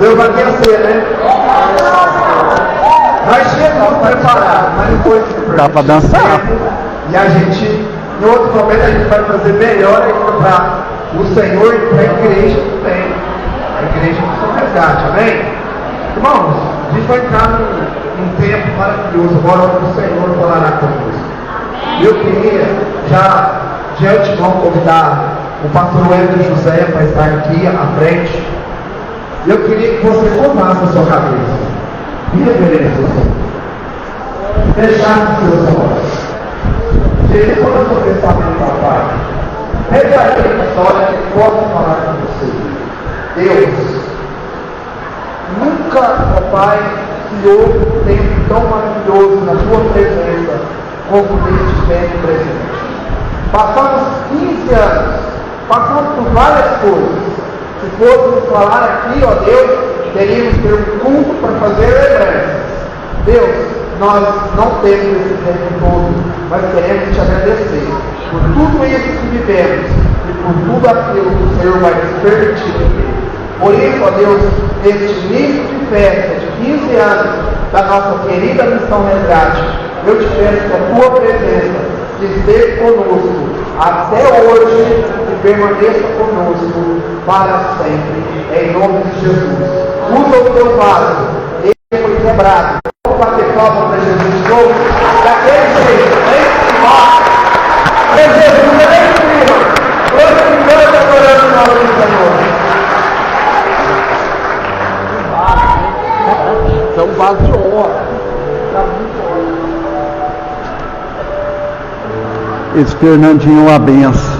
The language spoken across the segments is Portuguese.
Deus vai vencer, né? Nós chegamos preparados, mas não foi assim. Dá pra dançar. E a gente, em outro momento, a gente vai fazer melhor ainda para o Senhor e para a igreja também. A igreja do São Resgate, amém? Irmãos, a gente vai entrar num tempo maravilhoso. Agora o Senhor falará conosco. Eu queria já de antemão convidar o pastor Wendel José para estar aqui à frente. Eu queria que você curvasse a sua cabeça e reverência ao Senhor. Fechasse seus olhos. Tire todo o seu pensamento à parte. Veja aí a história que posso falar com você. Deus, nunca, ó Pai, que houve um tempo tão maravilhoso na tua presença como neste tempo presente. Passamos 15 anos, passamos por várias coisas. Se fôssemos falar aqui, ó Deus, teríamos que ter um culto para fazer lembranças. Deus, nós não temos esse tempo todo, mas queremos te agradecer por tudo isso que vivemos e por tudo aquilo que o Senhor vai nos permitir viver. Por isso, ó Deus, neste início de festa de 15 anos da nossa querida Missão Resgate, eu te peço que a tua presença esteja conosco até hoje e permaneça conosco para sempre, em nome de Jesus. Usa o teu vaso, ele foi quebrado. Vamos bater palmas para Jesus de novo, daquele jeito, nem se mata. Mas Jesus é nem cima. Hoje que canta adorando o nome do Senhor. São vasos de honra. Está muito honra. Esse Fernandinho, uma benção.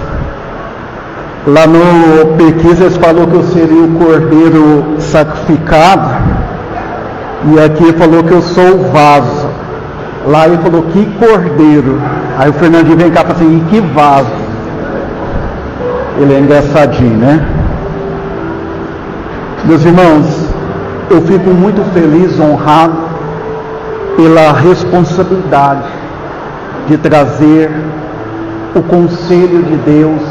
Lá no Pequis eles falaram que eu seria o cordeiro sacrificado, e aqui ele falou que eu sou o vaso. Lá ele falou que cordeiro. Aí o Fernandinho vem cá e fala assim, e que vaso? Ele é engraçadinho, né? Meus irmãos, eu fico muito feliz, honrado pela responsabilidade de trazer o conselho de Deus,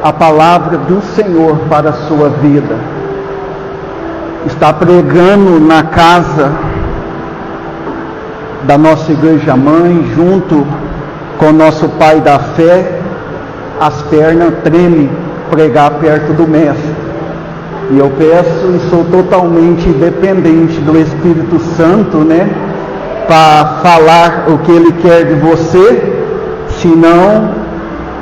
a palavra do Senhor para a sua vida. Está pregando na casa da nossa igreja mãe, junto com o nosso pai da fé, as pernas tremem pregar perto do mestre. E eu peço e sou totalmente dependente do Espírito Santo, né, para falar o que Ele quer de você. Senão,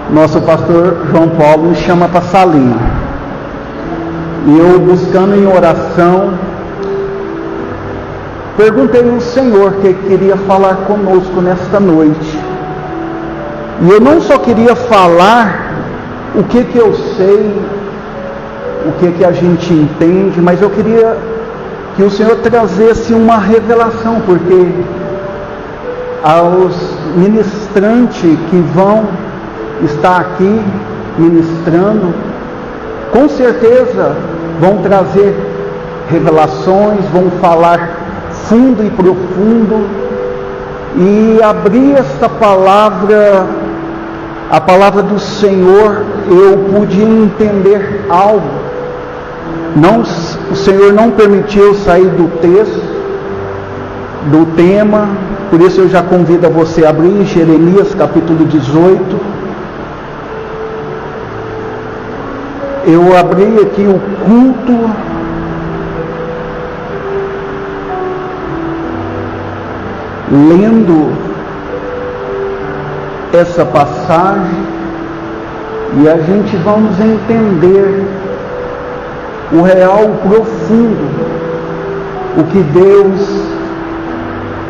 nosso pastor João Paulo me chama para a salinha. E eu, buscando em oração, perguntei ao Senhor que queria falar conosco nesta noite. E eu não só queria falar o que eu sei, o que a gente entende, mas eu queria que o Senhor trazesse uma revelação, porque aos ministrantes que vão estar aqui ministrando, com certeza vão trazer revelações, vão falar fundo e profundo, e abrir esta palavra, a palavra do Senhor, eu pude entender algo. Não, o Senhor não permitiu sair do texto, do tema. Por isso eu já convido a você a abrir em Jeremias capítulo 18. Eu abri aqui o culto lendo essa passagem, e a gente vamos entender o real profundo, o que Deus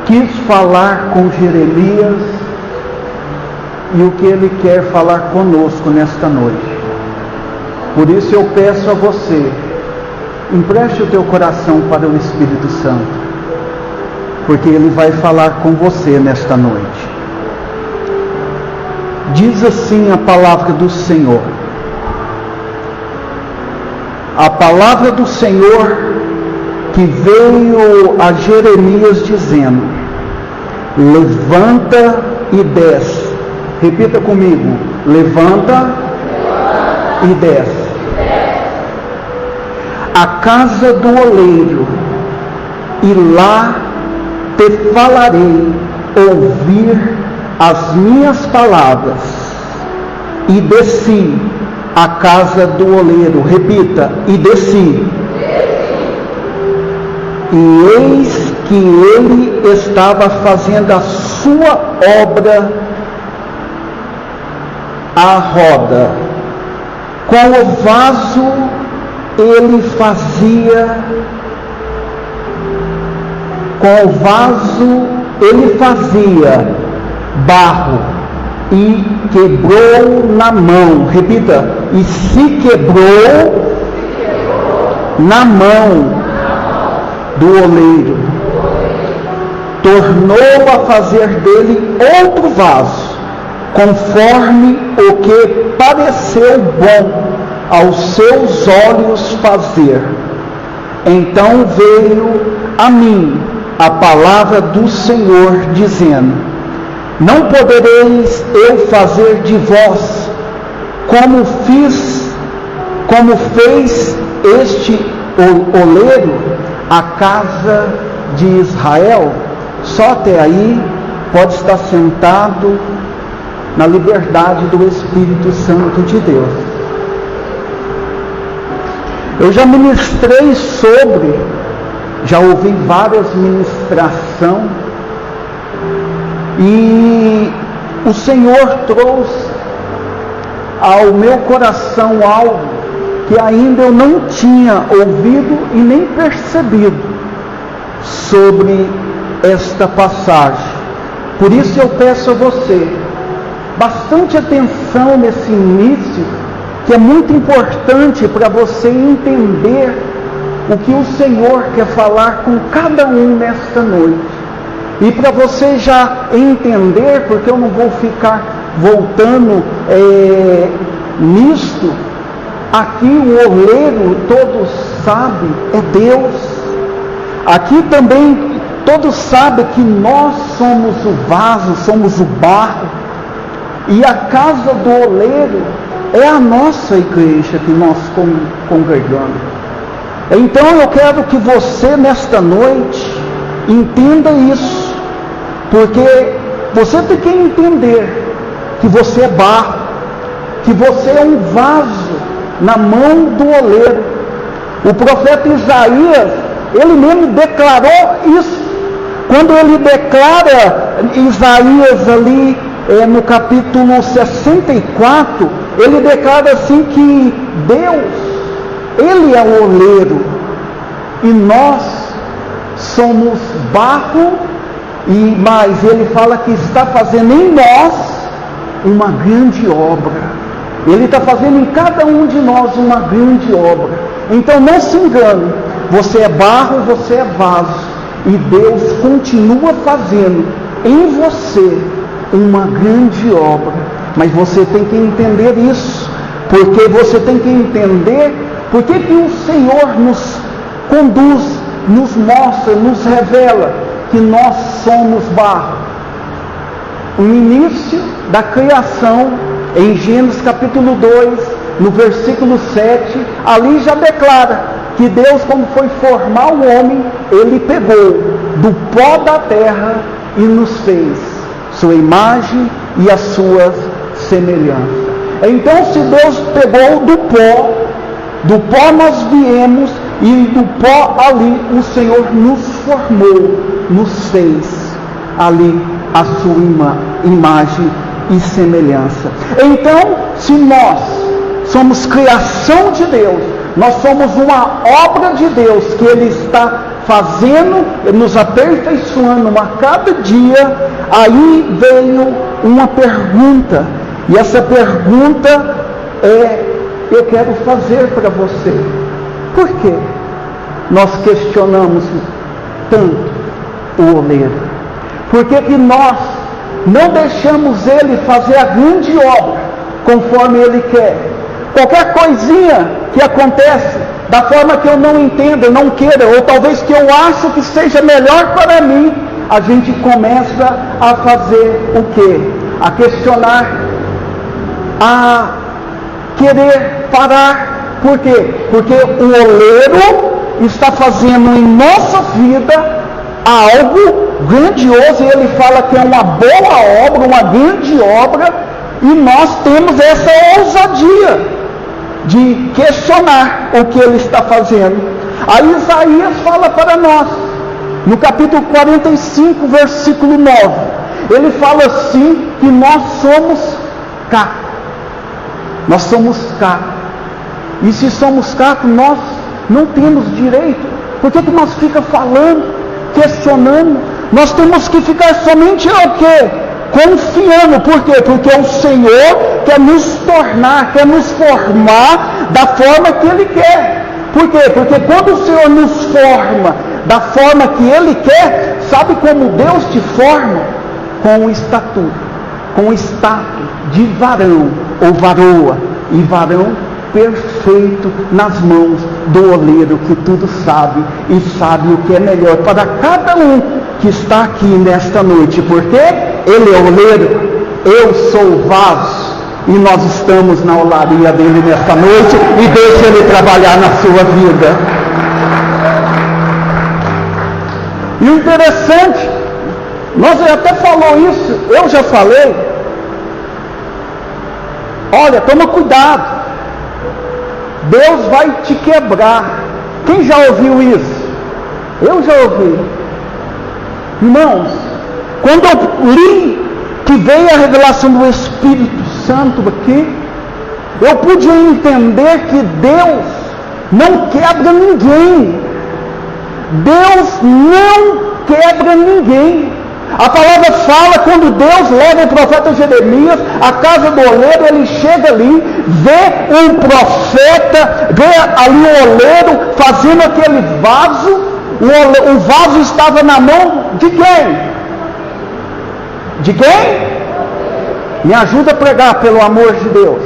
quis falar com Jeremias e o que Ele quer falar conosco nesta noite. Por isso eu peço a você, empreste o teu coração para o Espírito Santo, porque Ele vai falar com você nesta noite. Diz assim a palavra do Senhor. A palavra do Senhor que veio a Jeremias dizendo: levanta e desce. Repita comigo: levanta e desce. à casa do oleiro, e lá te falarei ouvir as minhas palavras. E desci à casa do oleiro. Repita, e desci. E eis que ele estava fazendo a sua obra à roda. Com o vaso ele fazia barro e quebrou na mão. Repita, e se quebrou na mão do oleiro. Tornou a fazer dele outro vaso, conforme o que pareceu bom aos seus olhos fazer. Então veio a mim a palavra do Senhor, dizendo: não podereis eu fazer de vós como fez este oleiro a casa de Israel? Só até aí pode estar sentado na liberdade do Espírito Santo de Deus. Eu já ministrei já ouvi várias ministrações, e o Senhor trouxe ao meu coração algo que ainda eu não tinha ouvido e nem percebido sobre esta passagem. Por isso eu peço a você bastante atenção nesse início, que é muito importante para você entender o que o Senhor quer falar com cada um nesta noite. E para você já entender, porque eu não vou ficar voltando nisto, aqui o oleiro, todos sabem, é Deus. Aqui também todos sabem que nós somos o vaso, somos o barro, e a casa do oleiro é a nossa igreja que nós congregamos. Então eu quero que você nesta noite entenda isso, porque você tem que entender que você é barro, que você é um vaso na mão do oleiro. O profeta Isaías, ele mesmo declarou isso, quando ele declara, Isaías ali no capítulo 64, ele declara assim que Deus, Ele é o oleiro, e nós somos barro, mas ele fala que está fazendo em nós uma grande obra. Ele está fazendo em cada um de nós uma grande obra. Então não se engane, você é barro, você é vaso, e Deus continua fazendo em você uma grande obra. Mas você tem que entender isso, porque você tem que entender por que o Senhor nos conduz, nos mostra, nos revela que nós somos barro. O início da criação, em Gênesis capítulo 2, no versículo 7, ali já declara que Deus, quando foi formar o homem, Ele pegou do pó da terra e nos fez sua imagem e a sua semelhança. Então, se Deus pegou do pó nós viemos, e do pó ali o Senhor nos formou, nos fez ali a sua imagem e semelhança. Então, se nós somos criação de Deus, nós somos uma obra de Deus que Ele está fazendo, nos aperfeiçoando a cada dia, aí veio uma pergunta, e essa pergunta eu quero fazer para você. Por que nós questionamos tanto o oleiro? Por que nós não deixamos ele fazer a grande obra conforme ele quer? Qualquer coisinha que acontece da forma que eu não entendo, eu não queira, ou talvez que eu acho que seja melhor para mim, a gente começa a fazer o quê? A questionar, a querer parar Por quê? Porque o oleiro está fazendo em nossa vida algo grandioso, e ele fala que é uma boa obra, uma grande obra, e nós temos essa ousadia de questionar o que ele está fazendo. Aí Isaías fala para nós, no capítulo 45, versículo 9, ele fala assim, que nós somos caco. Nós somos caco. E se somos caco, nós não temos direito. Por que nós fica falando, questionando? Nós temos que ficar somente o quê? Confiando. Por quê? Porque o Senhor quer nos tornar, quer nos formar da forma que Ele quer. Por quê? Porque quando o Senhor nos forma da forma que Ele quer, sabe como Deus te forma? Com o estatuto, com o status de varão ou varoa, e varão perfeito nas mãos do oleiro, que tudo sabe e sabe o que é melhor para cada um que está aqui nesta noite, porque Ele é o oleiro, eu sou o vaso, e nós estamos na olaria dele nesta noite, e deixa Ele trabalhar na sua vida. E o interessante, nós até falou isso, eu já falei, olha, toma cuidado, Deus vai te quebrar. Quem já ouviu isso? Eu já ouvi. Irmãos, quando eu li que veio a revelação do Espírito Santo aqui, eu pude entender que Deus não quebra ninguém. Deus não quebra ninguém. A palavra fala, quando Deus leva o profeta Jeremias à casa do oleiro, ele chega ali, vê um profeta, vê ali o oleiro fazendo aquele vaso. O vaso estava na mão de quem? De quem? Me ajuda a pregar, pelo amor de Deus.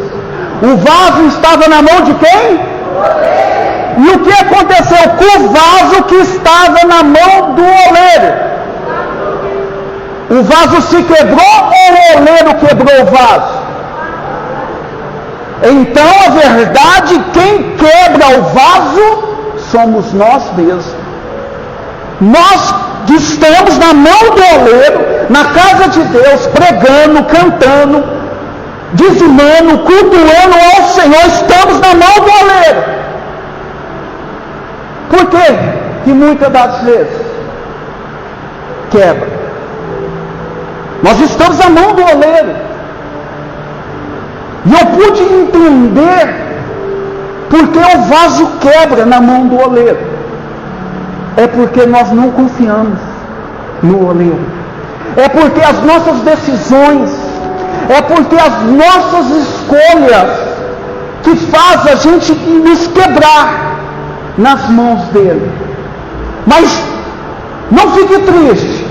O vaso estava na mão de quem? E o que aconteceu com o vaso que estava na mão do oleiro? O vaso se quebrou ou o oleiro quebrou o vaso? Então, a verdade, quem quebra o vaso somos nós mesmos. Nós que estamos na mão do oleiro, na casa de Deus, pregando, cantando, dizimando, cultuando ao Senhor, estamos na mão do oleiro. Por quê? Que muitas das vezes quebra. Nós estamos na mão do oleiro. E eu pude entender porque o vaso quebra na mão do oleiro. É porque nós não confiamos no oleiro. É porque as nossas decisões, é porque as nossas escolhas que faz a gente nos quebrar nas mãos dele. Mas não fique triste,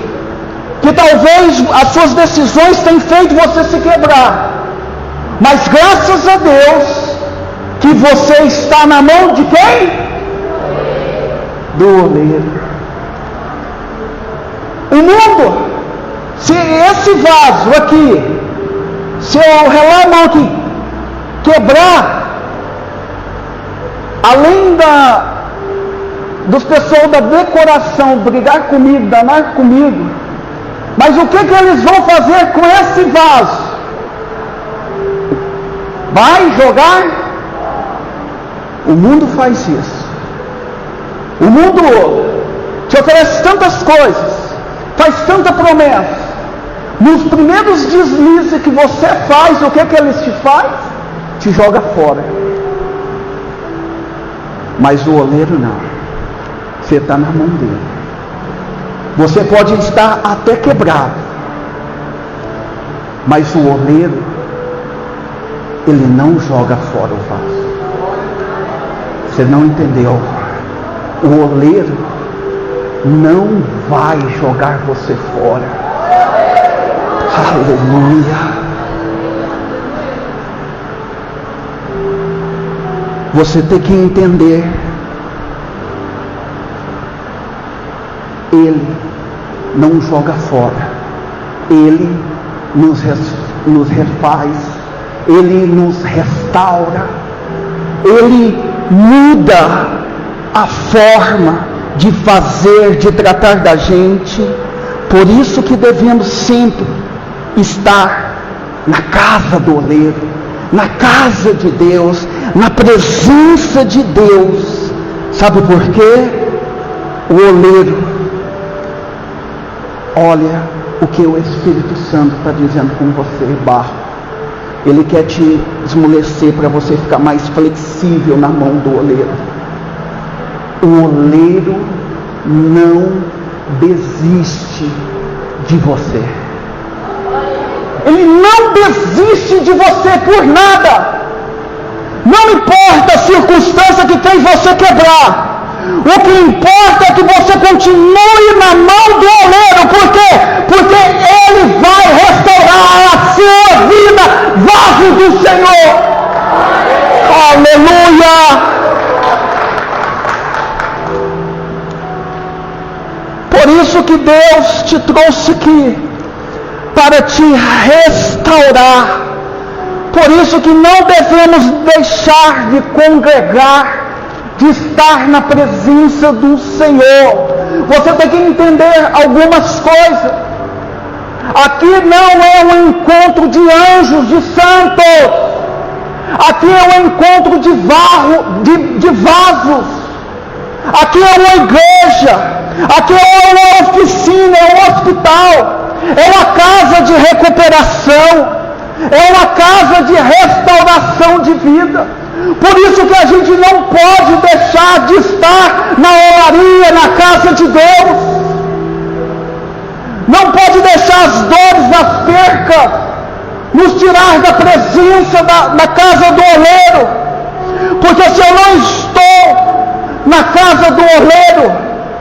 que talvez as suas decisões tenham feito você se quebrar, mas graças a Deus que você está na mão de quem? Do oleiro. O mundo, se esse vaso aqui, se eu relar a mão aqui, quebrar, além dos pessoal da decoração brigar comigo, danar comigo, mas o que eles vão fazer com esse vaso? Vai jogar? O mundo faz isso. O mundo te oferece tantas coisas, faz tanta promessa. Nos primeiros deslizes que você faz, o que eles te fazem? Te joga fora. Mas o oleiro não. Você está na mão dele. Você pode estar até quebrado, mas o oleiro, ele não joga fora o vaso. Você não entendeu? O oleiro não vai jogar você fora. Aleluia. Você tem que entender, Ele não joga fora, Ele nos refaz, Ele nos restaura, Ele muda a forma de fazer, de tratar da gente. Por isso que devemos sempre estar na casa do oleiro, na casa de Deus, na presença de Deus. Sabe por quê? O oleiro olha o que o Espírito Santo está dizendo com você, barro. Ele quer te esmorecer para você ficar mais flexível na mão do oleiro. O oleiro não desiste de você. Ele não desiste de você por nada. Não importa a circunstância que fez você quebrar. O que importa é que você continue na mão do oleiro. Por quê? Porque Ele vai restaurar a sua vida, vaso do Senhor. Aleluia! Por isso que Deus te trouxe aqui, para te restaurar. Por isso que não devemos deixar de congregar, de estar na presença do Senhor. Você tem que entender algumas coisas. Aqui não é um encontro de anjos, de santos. Aqui é um encontro de vasos. Aqui é uma igreja. Aqui é uma oficina, é um hospital. É uma casa de recuperação. É uma casa de restauração de vida. Por isso que a gente não pode deixar de estar na olaria, na casa de Deus. Não pode deixar as dores, as percas, nos tirar da presença da casa do oleiro. Porque se eu não estou na casa do oleiro,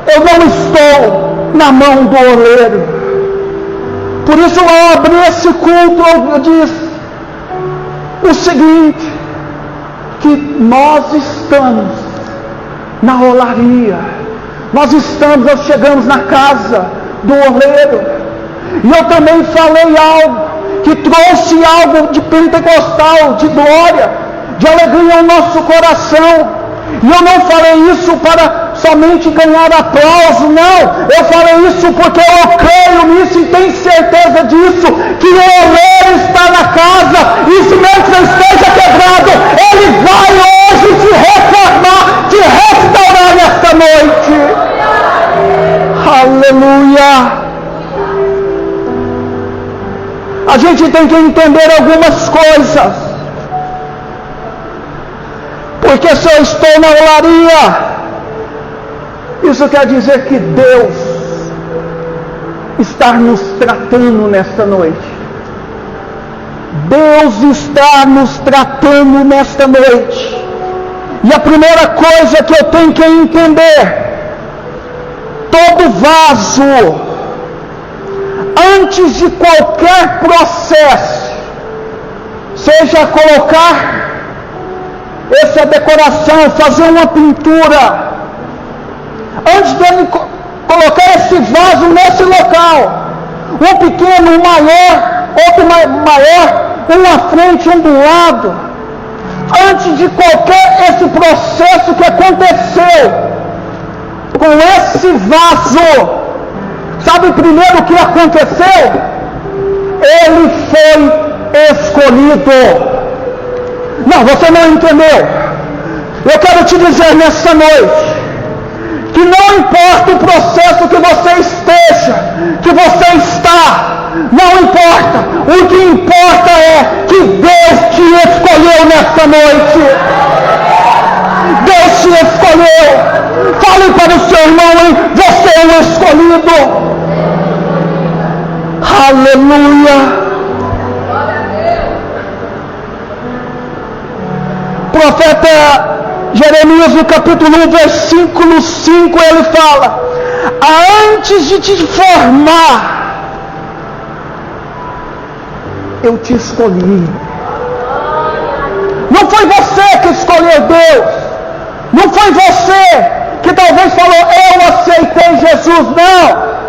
eu não estou na mão do oleiro. Por isso, ao abrir esse culto, eu disse o seguinte: que nós estamos na olaria, nós chegamos na casa do oleiro. E eu também falei algo que trouxe algo de pentecostal, de glória, de alegria ao nosso coração. E eu não falei isso para somente ganhar aplauso, não. Eu falei isso porque eu creio nisso e tenho certeza disso, que o oleiro está na casa, e se mesmo que esteja quebrado, ele vai hoje te reformar, te restaurar nesta noite. Aleluia! A gente tem que entender algumas coisas. Porque se eu estou na olaria, isso quer dizer que Deus está nos tratando nesta noite. Deus está nos tratando nesta noite. E a primeira coisa que eu tenho que entender: todo vaso, antes de qualquer processo, seja colocar essa decoração, fazer uma pintura, antes dele colocar esse vaso nesse local, um pequeno, um maior, outro maior, um à frente, um do lado, antes de qualquer esse processo que aconteceu com esse vaso, sabe primeiro o que aconteceu? Ele foi escolhido. Não, você não entendeu. Eu quero te dizer nessa noite que não importa o processo que você esteja, que você está, não importa. O que importa é que Deus te escolheu nessa noite. Deus te escolheu. Fale para o seu irmão, hein? Você é um escolhido. Aleluia. Profeta Jeremias, no capítulo 1, versículo 5, ele fala: antes de te formar, eu te escolhi. Não foi você que escolheu Deus. Não foi você que talvez falou: eu aceitei Jesus. Não.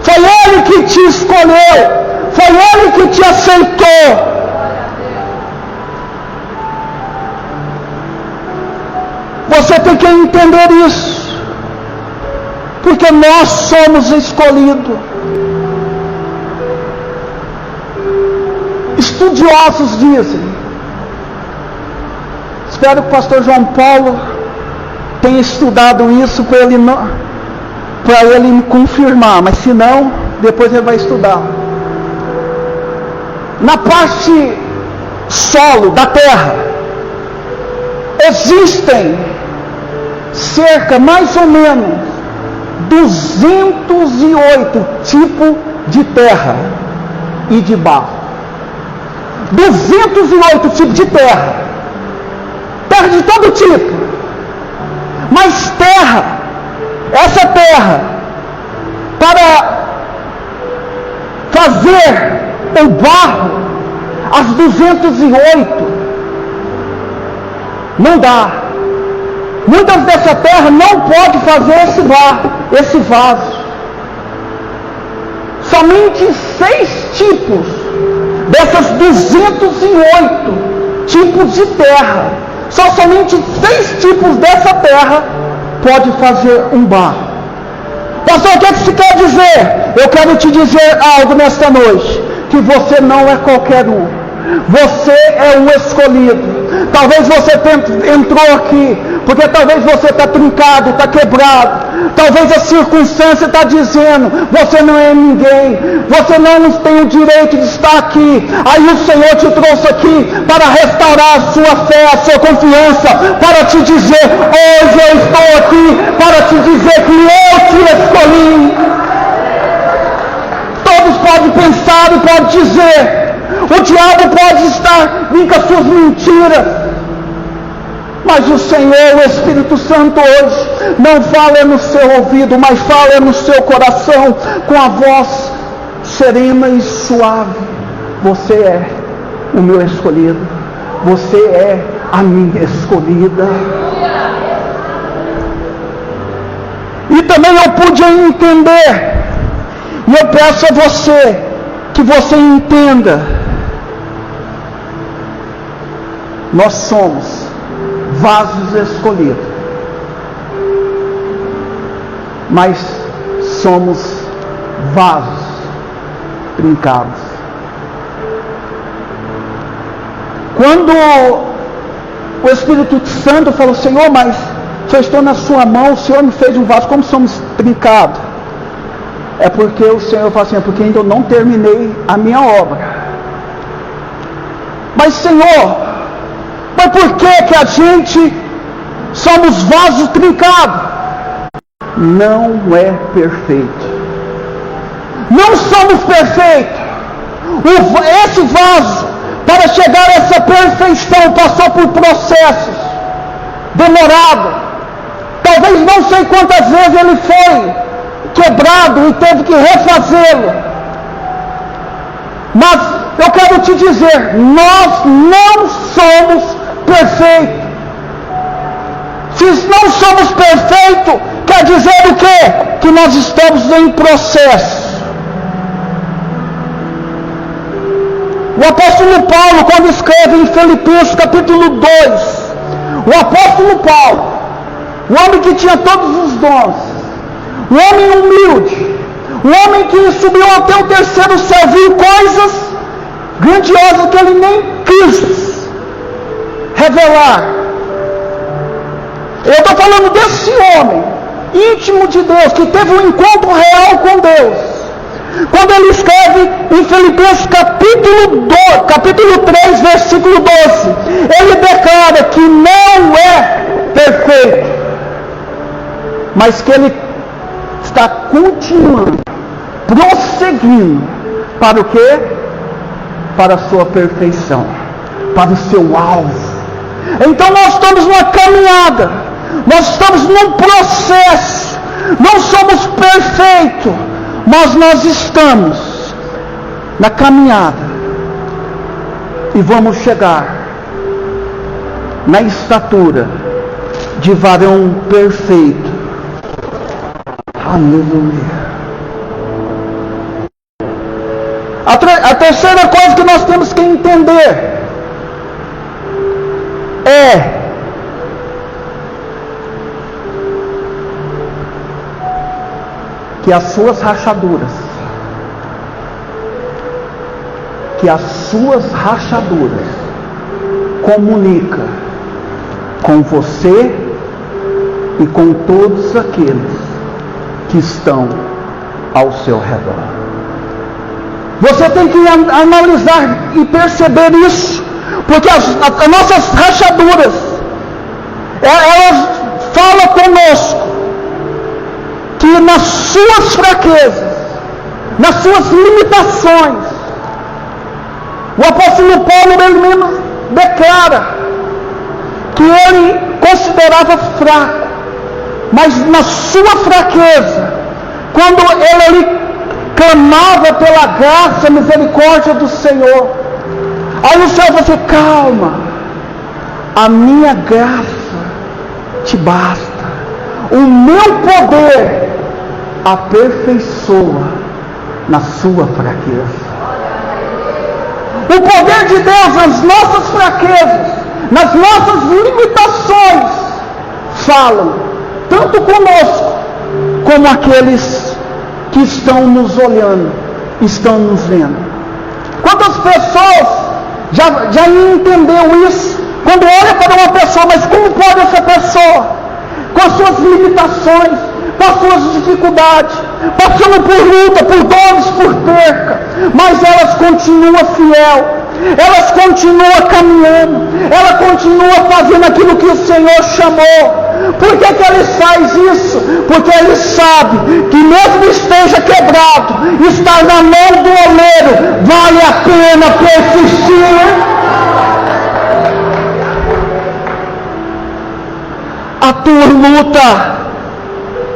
Foi Ele que te escolheu. Foi Ele que te aceitou. 1 Você tem que entender isso, porque nós somos escolhidos. Estudiosos dizem, espero que o pastor João Paulo tenha estudado isso para ele me confirmar, mas se não, depois ele vai estudar. Na parte solo da terra, existem cerca, mais ou menos, 208 tipos de terra e de barro. 208 tipos de terra. Terra de todo tipo. Mas essa terra, para fazer o barro, as 208, não dá. Muitas dessa terra não pode fazer esse barro, esse vaso. Somente 6 tipos dessas 208 tipos de terra, somente 6 tipos dessa terra pode fazer um barro. Pastor, o que você quer dizer? Eu quero te dizer algo nesta noite, que você não é qualquer um. Você é um escolhido. Talvez você entrou aqui porque talvez você está trincado, está quebrado. Talvez a circunstância está dizendo, você não é ninguém, você não tem o direito de estar aqui. Aí o Senhor te trouxe aqui para restaurar a sua fé, a sua confiança, para te dizer, hoje eu estou aqui para te dizer que eu te escolhi. Todos podem pensar e podem dizer, o diabo pode vir com as suas mentiras, mas o Senhor, o Espírito Santo hoje, não fala no seu ouvido, mas fala no seu coração, com a voz serena e suave. Você é o meu escolhido, você é a minha escolhida. E também eu pude entender, e eu peço a você, que você entenda, nós somos vasos escolhidos, mas somos vasos trincados. Quando o Espírito Santo falou, Senhor, mas se eu estou na sua mão, o Senhor me fez um vaso, como somos trincados? É porque o Senhor fala assim, é porque ainda eu não terminei a minha obra. Mas Senhor, mas por que a gente somos vasos trincados? Não é perfeito. Não somos perfeitos. Esse vaso, para chegar a essa perfeição, passou por processos demorados. Talvez não sei quantas vezes ele foi quebrado e teve que refazê-lo. Mas eu quero te dizer, nós não somos perfeitos. Se não somos perfeitos, quer dizer o quê? Que nós estamos em processo. O apóstolo Paulo, quando escreve em Filipenses capítulo 2, o apóstolo Paulo, o homem que tinha todos os dons, o homem humilde, o homem que subiu até o terceiro céu, viu coisas grandiosas que ele nem quis revelar. Eu estou falando desse homem íntimo de Deus, que teve um encontro real com Deus. Quando ele escreve em Filipenses capítulo 3, versículo 12, ele declara que não é perfeito, mas que ele está continuando, prosseguindo, para o quê? Para a sua perfeição, para o seu alvo. Então nós estamos numa caminhada, nós estamos num processo, não somos perfeitos, mas nós estamos na caminhada e vamos chegar na estatura de varão perfeito. Aleluia. A terceira coisa que nós temos que entender é que as suas rachaduras, comunica com você e com todos aqueles que estão ao seu redor. Você tem que analisar e perceber isso, porque as nossas rachaduras, elas falam conosco que nas suas fraquezas, nas suas limitações, o apóstolo Paulo ele mesmo declara que ele considerava fraco, mas na sua fraqueza, quando ele clamava pela graça e misericórdia do Senhor, aí o Senhor falou assim: calma, a minha graça te basta, o meu poder aperfeiçoa na sua fraqueza. O poder de Deus nas nossas fraquezas, nas nossas limitações, falam tanto conosco como aqueles que estão nos olhando, estão nos vendo. Quantas pessoas já entendeu isso? Quando olha para uma pessoa, mas como pode essa pessoa, com as suas limitações, com as suas dificuldades, passando por luta, por dores, por perca, mas elas continuam fiel, elas continuam caminhando, ela continua fazendo aquilo que o Senhor chamou. Por que ele faz isso? Porque ele sabe que mesmo esteja quebrado, estar na mão do oleiro, vale a pena persistir. A tua luta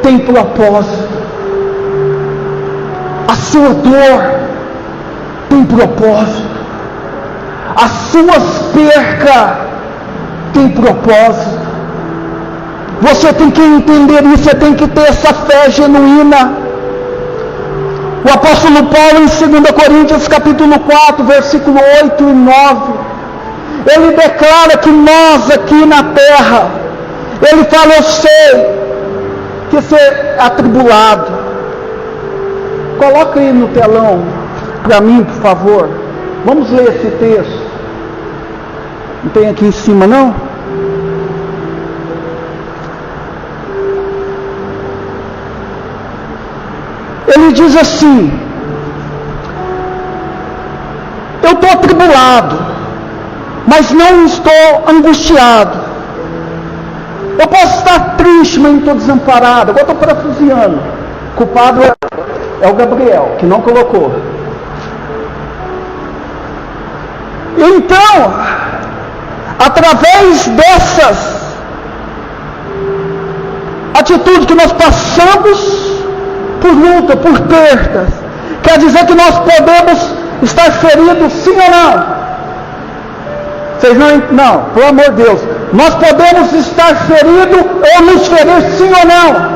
tem propósito, a sua dor tem propósito, as suas percas têm propósito. Você tem que entender isso, você tem que ter essa fé genuína. O apóstolo Paulo em 2 Coríntios capítulo 4, versículo 8 e 9, ele declara que nós aqui na terra, ele fala: eu sei que você é atribulado. Coloca aí no telão para mim, por favor. Vamos ler esse texto. Não tem aqui em cima não? Ele diz assim: eu estou atribulado, mas não estou angustiado. Eu posso estar triste, mas não estou desamparado. Agora estou parafraseando. O culpado é o Gabriel, que não colocou. Então, através dessas atitudes que nós passamos por luta, por perdas, quer dizer que nós podemos estar feridos, sim ou não? Vocês não, pelo amor de Deus, nós podemos estar feridos ou nos ferir, sim ou não?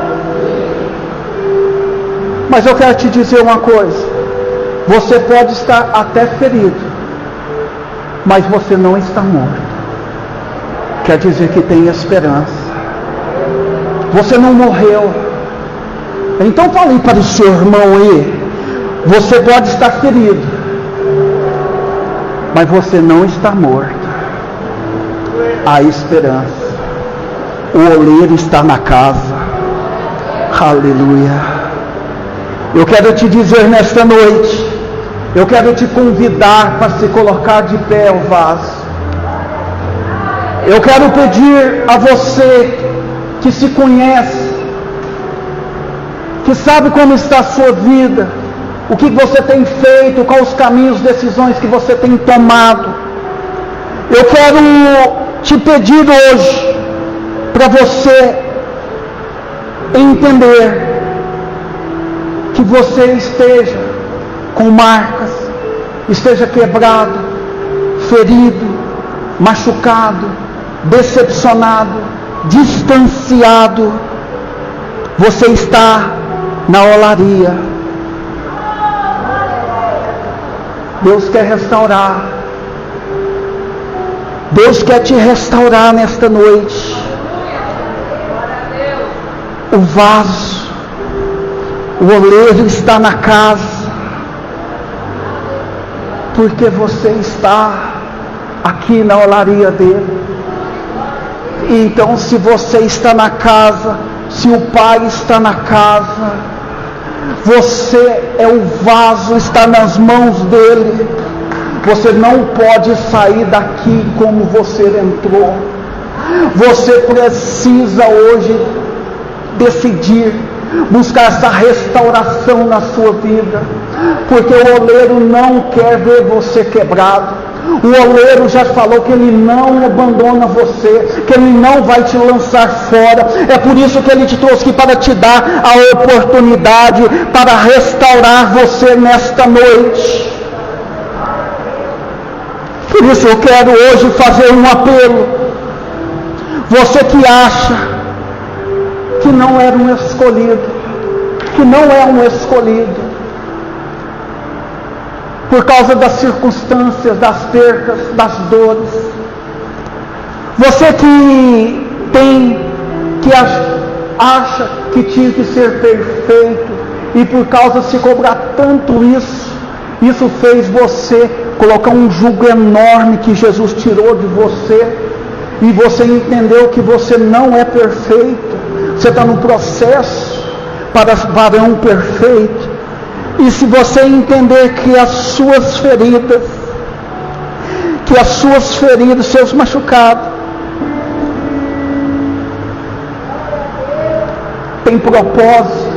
Mas eu quero te dizer uma coisa: você pode estar até ferido, mas você não está morto. Quer dizer que tem esperança. Você não morreu. Então falei para o seu irmão aí: você pode estar ferido, mas você não está morto. Há esperança. O oleiro está na casa. Aleluia. Eu quero te dizer nesta noite, eu quero te convidar para se colocar de pé ao vaso. Eu quero pedir a você que se conhece, que sabe como está a sua vida, o que você tem feito, quais os caminhos, decisões que você tem tomado. Eu quero te pedir hoje para você entender que você esteja com marcas, esteja quebrado, ferido, machucado, decepcionado, distanciado. Você está na olaria. Deus quer restaurar. Deus quer te restaurar nesta noite. O vaso O oleiro está na casa, porque você está aqui na olaria dele. Então, se você está na casa, se o Pai está na casa, você é o vaso, está nas mãos dele. Você não pode sair daqui como você entrou. Você precisa hoje decidir buscar essa restauração na sua vida, porque o oleiro não quer ver você quebrado. O oleiro já falou que ele não abandona você, que ele não vai te lançar fora. É por isso que ele te trouxe aqui, para te dar a oportunidade para restaurar você nesta noite. Por isso eu quero hoje fazer um apelo. Você que acha que não era um escolhido, que não é um escolhido, por causa das circunstâncias, das percas, das dores. Você que acha que tinha que ser perfeito, e por causa de se cobrar tanto isso fez você colocar um jugo enorme que Jesus tirou de você, e você entendeu que você não é perfeito, você está no processo para varão perfeito. E se você entender que as suas feridas, seus machucados, tem propósito,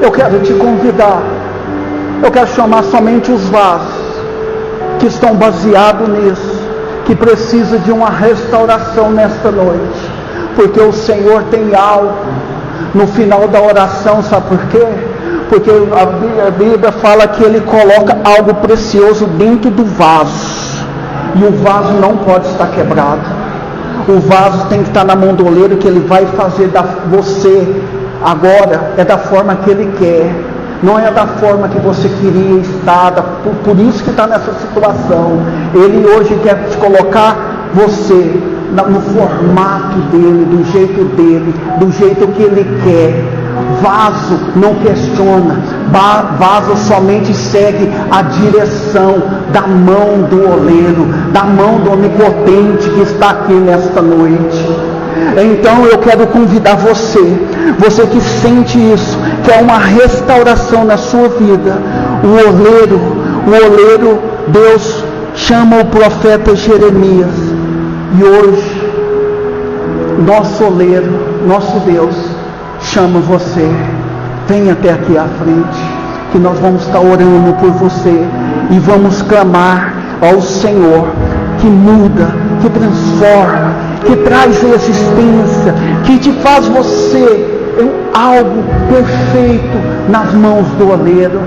eu quero te convidar, eu quero chamar somente os vasos que estão baseados nisso, que precisa de uma restauração nesta noite, porque o Senhor tem algo no final da oração. Sabe por quê? Porque a Bíblia fala que Ele coloca algo precioso dentro do vaso, e o vaso não pode estar quebrado. O vaso tem que estar na mão do oleiro, que Ele vai fazer você agora, é da forma que Ele quer, não é da forma que você queria estar, por isso que está nessa situação. Ele hoje quer te colocar você no formato dele, do jeito dele, do jeito que Ele quer. Vaso não questiona, vaso somente segue a direção da mão do oleiro, da mão do onipotente que está aqui nesta noite. Então eu quero convidar você que sente isso, que é uma restauração na sua vida. O oleiro, Deus chama o profeta Jeremias, e hoje nosso oleiro, nosso Deus, chama você. Vem até aqui à frente, que nós vamos estar orando por você, e vamos clamar ao Senhor, que muda, que transforma, que traz existência, que te faz você algo perfeito nas mãos do oleiro.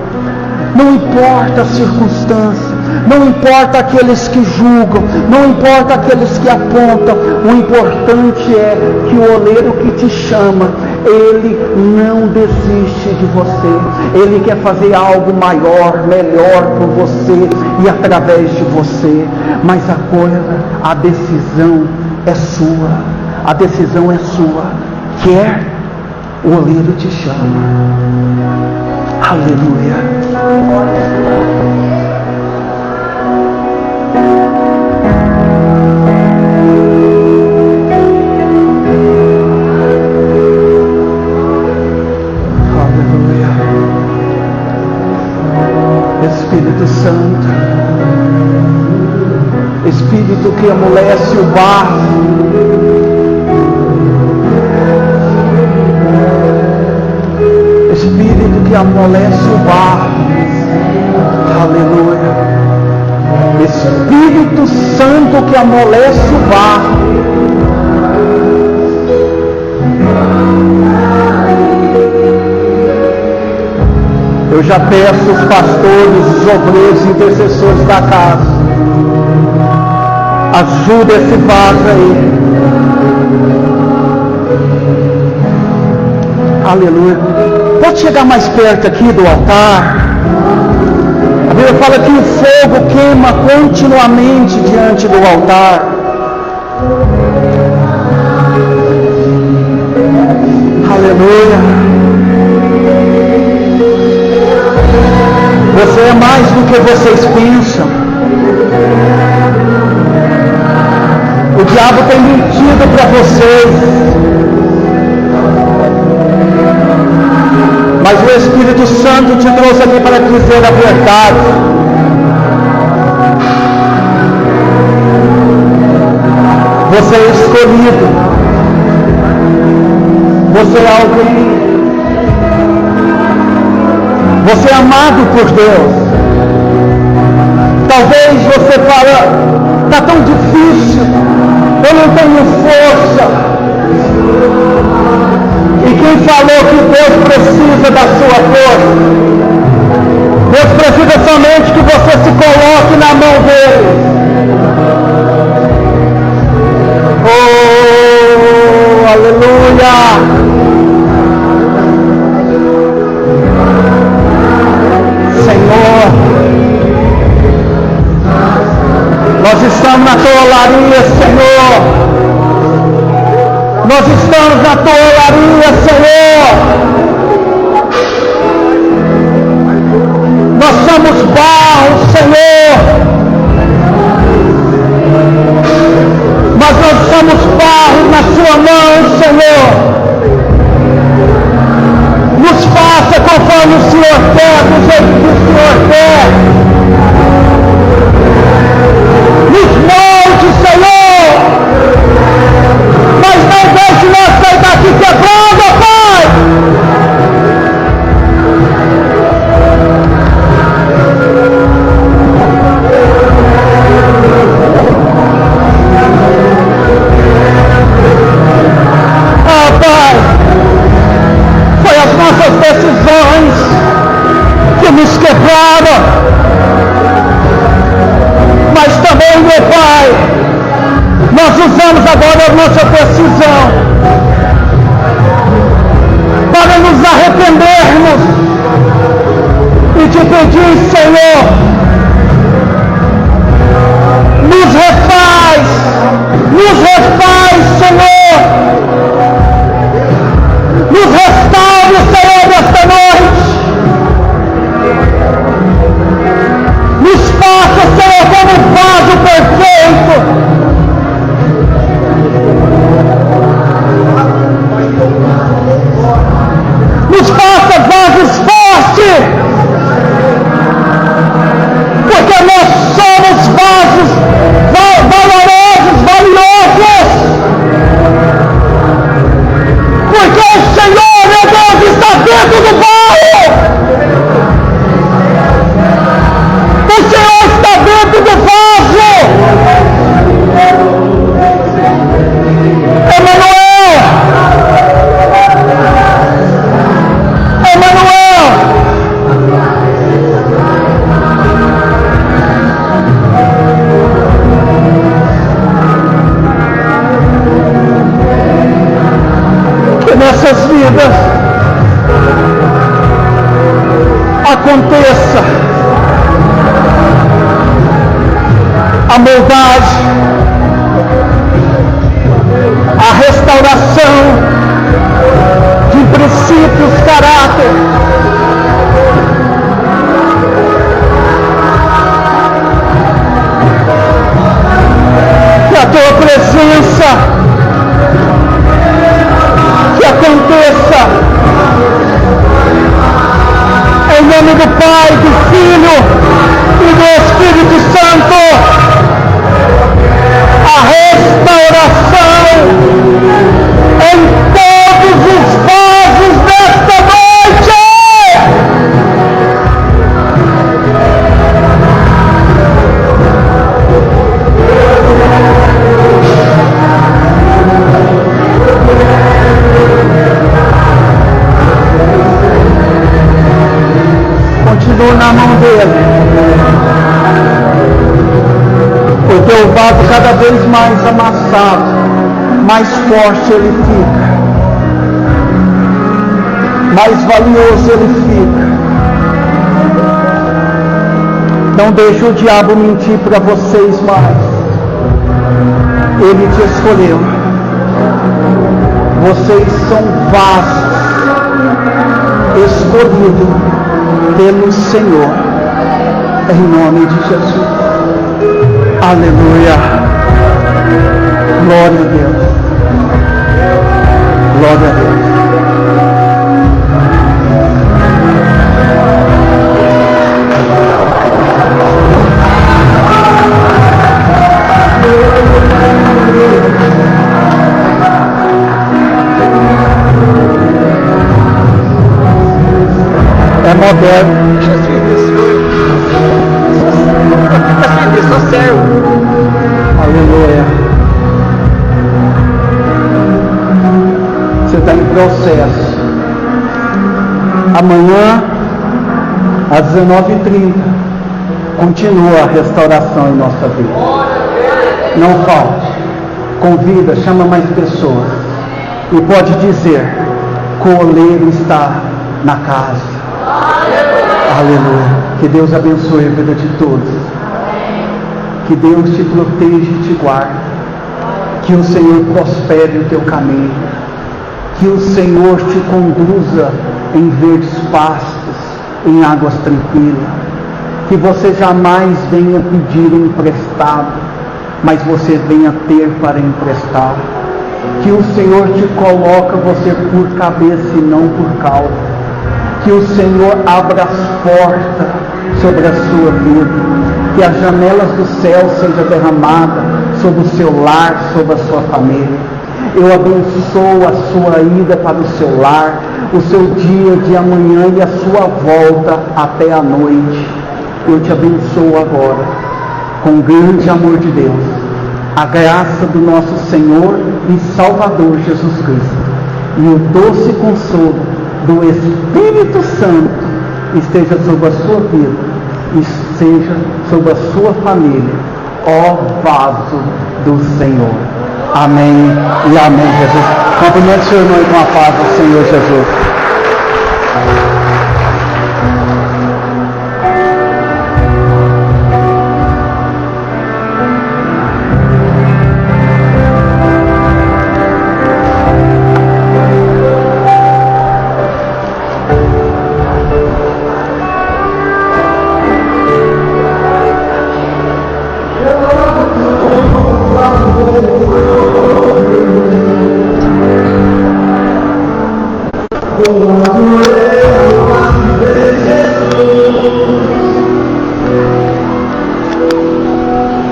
Não importa a circunstância, não importa aqueles que julgam, não importa aqueles que apontam, o importante é que o oleiro que te chama, ele não desiste de você. Ele quer fazer algo maior, melhor por você e através de você. Mas a decisão é sua. A decisão é sua. Quer? O oleiro te chama. Aleluia. Espírito Santo, Espírito que amolece o barro, Espírito que amolece o barro, aleluia, Espírito Santo que amolece o barro, eu já peço os pastores, os obreiros e intercessores da casa, ajuda esse vaso aí, aleluia. Pode chegar mais perto aqui do altar. A Bíblia fala que o fogo queima continuamente diante do altar. Aleluia. Você é mais do que vocês pensam. O diabo tem mentido para vocês. Mas o Espírito Santo te trouxe aqui para dizer a verdade. Você é escolhido. Você é alguém. Você é amado por Deus. Talvez você fale, está tão difícil, eu não tenho força. E quem falou que Deus precisa da sua força? Deus precisa somente que você se coloque na mão dele. Oh, aleluia! Senhor, nós estamos na tua olaria, Senhor. Nós estamos na tua olaria, Senhor. Nós somos barro, Senhor. Mas nós somos barro na sua mão, Senhor. Nos faça conforme o Senhor quer, do jeito que o Senhor quer. Nos molde, Senhor. Mas não deixe nós sair daqui quebrando, Pai. Ah, Pai, foi as nossas decisões que nos quebraram. Mas também, meu Pai, nós usamos agora a nossa decisão para nos arrependermos e te pedir, Senhor, nos refaz, Senhor, nos restaure, Senhor, nesta noite, nos faça, Senhor, como um vaso perfeito. Nos faça vasos fortes, porque nós somos vasos valorosos, valiosos, porque o Senhor, meu Deus, está dentro do barro. O Senhor está dentro do vaso. Emanuel, que nessas vidas aconteça a moldagem, a restauração de princípios, caráter. Que a tua presença, que aconteça, em nome do Pai, do Filho e do Espírito Santo, a restauração em todos os vasos desta noite. Continua na mão dele, porque o vaso cada vez mais amassado, mais forte ele fica, mais valioso ele fica. Não deixe o diabo mentir para vocês mais. Ele te escolheu. Vocês são vasos escolhidos pelo Senhor. Em nome de Jesus. Aleluia. Glória a Deus. Glória a Deus. É moderno. Deixa eu servir, Senhor. Fica servir, só servo. Aleluia. Você está em processo. Amanhã, às 19h30, continua a restauração em nossa vida. Não falte. Convida, chama mais pessoas. E pode dizer: coleiro está na casa. Aleluia. Que Deus abençoe a vida de todos. Que Deus te proteja e te guarde. Que o Senhor prospere o teu caminho. Que o Senhor te conduza em verdes pastos, em águas tranquilas. Que você jamais venha pedir emprestado, mas você venha ter para emprestar. Que o Senhor te coloca você por cabeça e não por cauda. Que o Senhor abra as portas sobre a sua vida. Que as janelas do céu sejam derramadas sobre o seu lar, sobre a sua família. Eu abençoo a sua ida para o seu lar, o seu dia de amanhã e a sua volta até a noite. Eu te abençoo agora, com o grande amor de Deus, a graça do nosso Senhor e Salvador Jesus Cristo e o doce consolo do Espírito Santo esteja sobre a sua vida e seja sobre a sua família, ó vaso do Senhor. Amém e amém, Jesus. Cumprimente seu irmão com a paz do Senhor Jesus.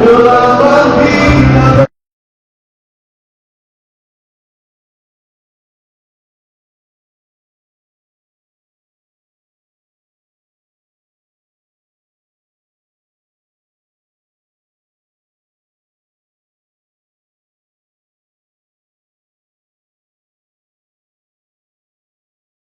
Eu